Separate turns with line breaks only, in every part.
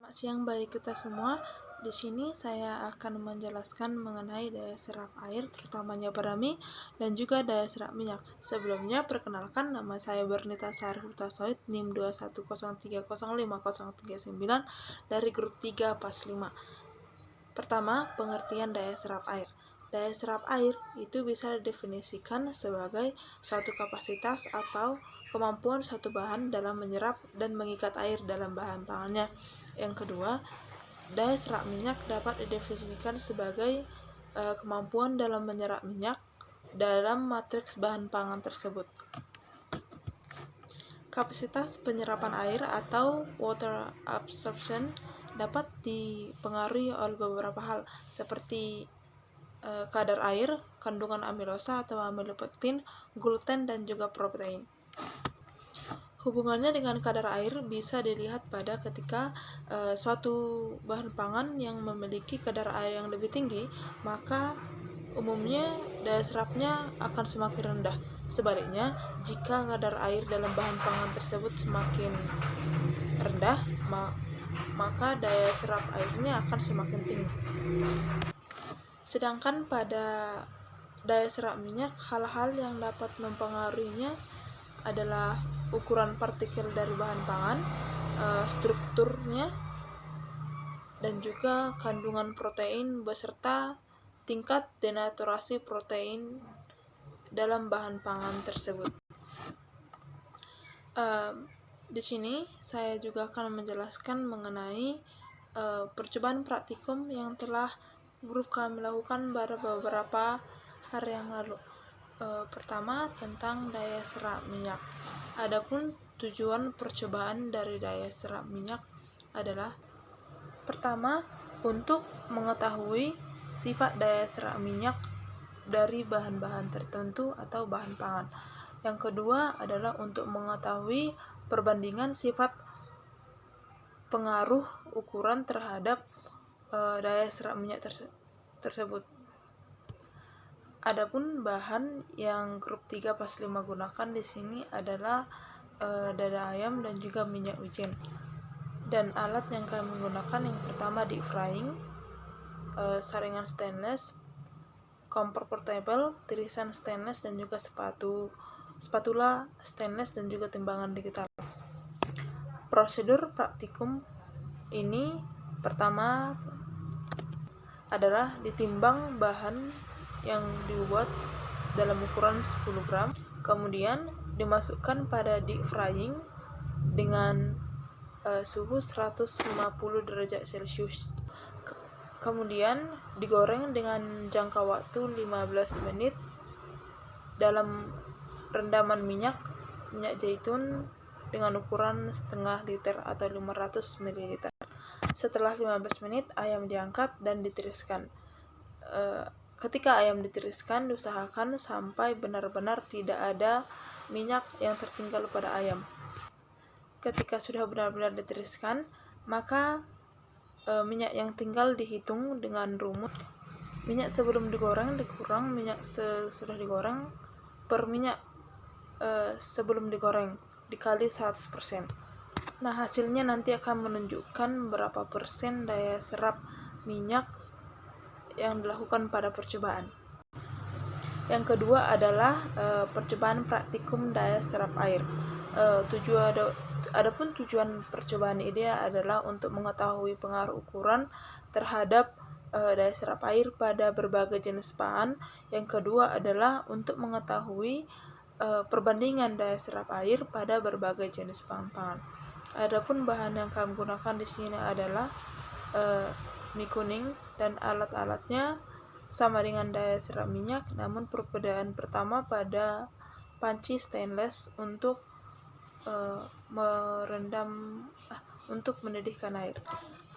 Selamat siang bagi kita semua. Di sini saya akan menjelaskan mengenai daya serap air, terutamanya pada mie, dan juga daya serap minyak. Sebelumnya, perkenalkan, nama saya Bernita Sari Hutasoid, NIM 210305039 dari grup 3 PAS 5. Pertama, pengertian daya serap air. Daya serap air itu bisa didefinisikan sebagai suatu kapasitas atau kemampuan suatu bahan dalam menyerap dan mengikat air dalam bahan pangannya. Yang kedua, daya serap minyak dapat didefinisikan sebagai kemampuan dalam menyerap minyak dalam matriks bahan pangan tersebut. Kapasitas penyerapan air atau water absorption dapat dipengaruhi oleh beberapa hal seperti kadar air, kandungan amilosa atau amilopektin, gluten, dan juga protein. Hubungannya dengan kadar air bisa dilihat pada ketika suatu bahan pangan yang memiliki kadar air yang lebih tinggi, maka umumnya daya serapnya akan semakin rendah. Sebaliknya, jika kadar air dalam bahan pangan tersebut semakin rendah, maka daya serap airnya akan semakin tinggi. Sedangkan pada daya serap minyak, hal-hal yang dapat mempengaruhinya adalah ukuran partikel dari bahan pangan, strukturnya, dan juga kandungan protein beserta tingkat denaturasi protein dalam bahan pangan tersebut. Di sini saya juga akan menjelaskan mengenai percobaan praktikum yang telah grup kami lakukan pada beberapa hari yang lalu. Pertama, tentang daya serap minyak. Adapun tujuan percobaan dari daya serap minyak adalah: pertama, untuk mengetahui sifat daya serap minyak dari bahan-bahan tertentu atau bahan pangan. Yang kedua adalah untuk mengetahui perbandingan sifat pengaruh ukuran terhadap daya serap minyak tersebut. Adapun bahan yang grup 3 PAS 5 gunakan di sini adalah dada ayam dan juga minyak wijen. Dan alat yang kami gunakan yang pertama deep frying, saringan stainless, kompor portable, tirisan stainless, dan juga spatula stainless, dan juga timbangan digital. Prosedur praktikum ini pertama adalah ditimbang bahan yang dibuat dalam ukuran 10 gram, kemudian dimasukkan pada deep frying dengan suhu 150 derajat Celcius. Kemudian digoreng dengan jangka waktu 15 menit dalam rendaman minyak zaitun dengan ukuran setengah liter atau 500 ml. Setelah 15 menit, ayam diangkat dan ditiriskan. Ketika ayam ditiriskan, diusahakan sampai benar-benar tidak ada minyak yang tertinggal pada ayam. Ketika sudah benar-benar ditiriskan, maka minyak yang tinggal dihitung dengan rumus minyak sebelum digoreng dikurang minyak sesudah digoreng per minyak sebelum digoreng dikali 100%. Nah, hasilnya nanti akan menunjukkan berapa persen daya serap minyak yang dilakukan pada percobaan. Yang kedua adalah percobaan praktikum daya serap air. Adapun tujuan percobaan ini adalah untuk mengetahui pengaruh ukuran terhadap daya serap air pada berbagai jenis bahan. Yang kedua adalah untuk mengetahui perbandingan daya serap air pada berbagai jenis bahan pangan. Adapun bahan yang kami gunakan di sini adalah mie kuning, dan alat-alatnya sama dengan daya serap minyak, namun perbedaan pertama pada panci stainless untuk mendidihkan air.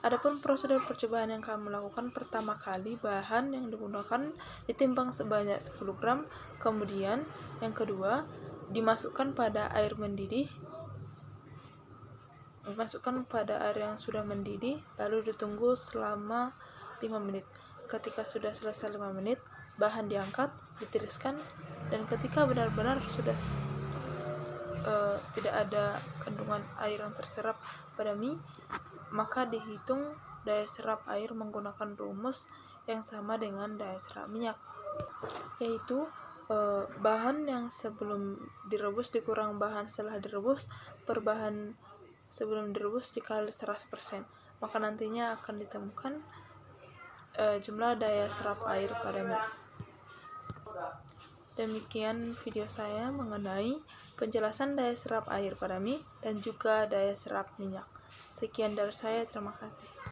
Adapun prosedur percobaan yang kami lakukan, pertama kali bahan yang digunakan ditimbang sebanyak 10 gram, kemudian yang kedua dimasukkan pada air yang sudah mendidih, lalu ditunggu selama 5 menit. Ketika sudah selesai 5 menit, bahan diangkat, ditiriskan, dan ketika benar-benar sudah tidak ada kandungan air yang terserap pada mie, maka dihitung daya serap air menggunakan rumus yang sama dengan daya serap minyak, yaitu bahan yang sebelum direbus dikurang bahan setelah direbus per bahan sebelum direbus dikali 100%, maka nantinya akan ditemukan jumlah daya serap air pada mie. Demikian video saya mengenai penjelasan daya serap air pada mie dan juga daya serap minyak. Sekian dari saya, terima kasih.